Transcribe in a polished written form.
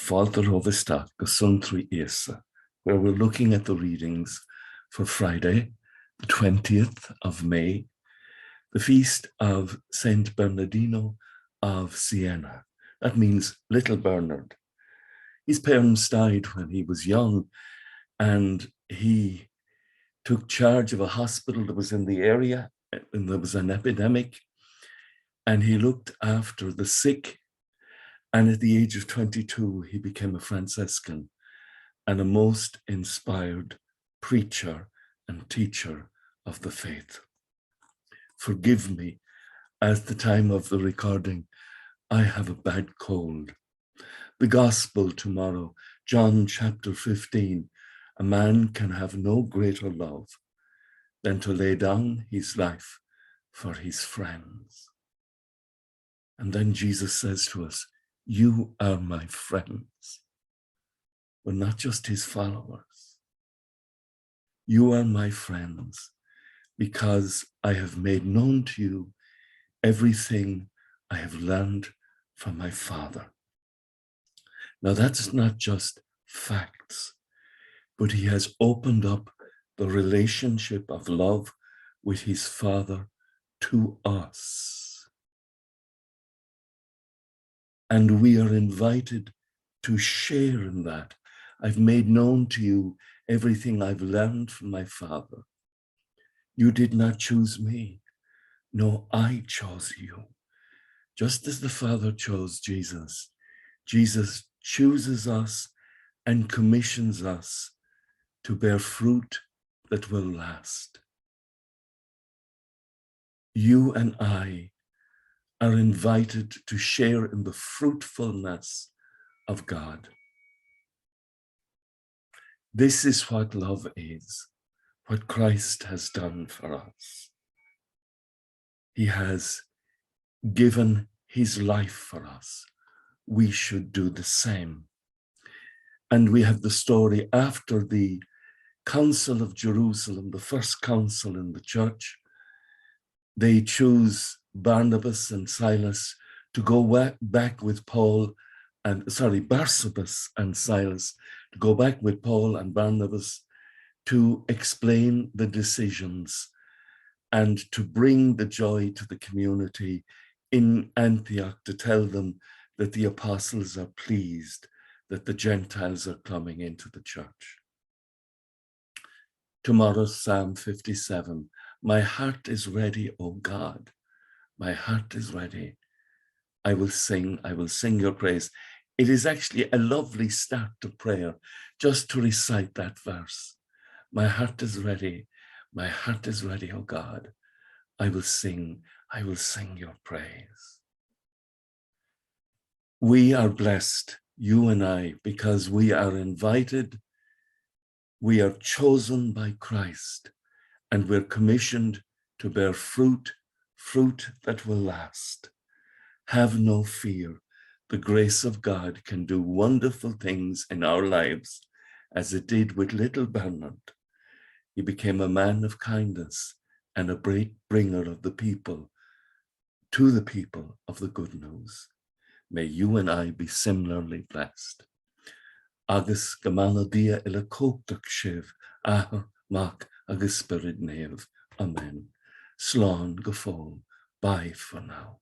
folklore go Suantraí Íosa, where we're looking at the readings for Friday, the 20th of May, the feast of Saint Bernardino of Siena. That means Little Bernard. His parents died when he was young, and he took charge of a hospital that was in the area, and there was an epidemic, and he looked after the sick. And at the age of 22, he became a Franciscan and a most inspired preacher and teacher of the faith. Forgive me, at the time of the recording, I have a bad cold. The gospel tomorrow, John chapter 15, a man can have no greater love than to lay down his life for his friends. And then Jesus says to us, you are my friends. We're not just his followers. You are my friends because I have made known to you everything I have learned from my Father. Now that's not just facts, but he has opened up the relationship of love with his Father to us. And we are invited to share in that. I've made known to you everything I've learned from my Father. You did not choose me. No, I chose you. Just as the Father chose Jesus, Jesus chooses us and commissions us to bear fruit that will last. You and I are invited to share in the fruitfulness of God. This is what love is, what Christ has done for us. He has given his life for us. We should do the same. And we have the story after the Council of Jerusalem, the first council in the church. They choose Barnabas and Silas to go back with Barsabbas and Silas to go back with Paul and Barnabas to explain the decisions and to bring the joy to the community in Antioch, to tell them that the apostles are pleased that the Gentiles are coming into the church. Tomorrow's Psalm 57. My heart is ready, O God. My heart is ready. I will sing your praise. It is actually a lovely start to prayer, just to recite that verse. My heart is ready. My heart is ready, O God. I will sing your praise. We are blessed, you and I, because we are invited, we are chosen by Christ, and we're commissioned to bear fruit that will last. Have no fear. The grace of God can do wonderful things in our lives, as it did with little Bernard. He became a man of kindness and a great bringer of the people, to the people of the good news. May you and I be similarly blessed. Agus gamana dia ila cóptach shiv, ahar, mach, agus spirit neve. Amen. Slán go fóg. Bye for now.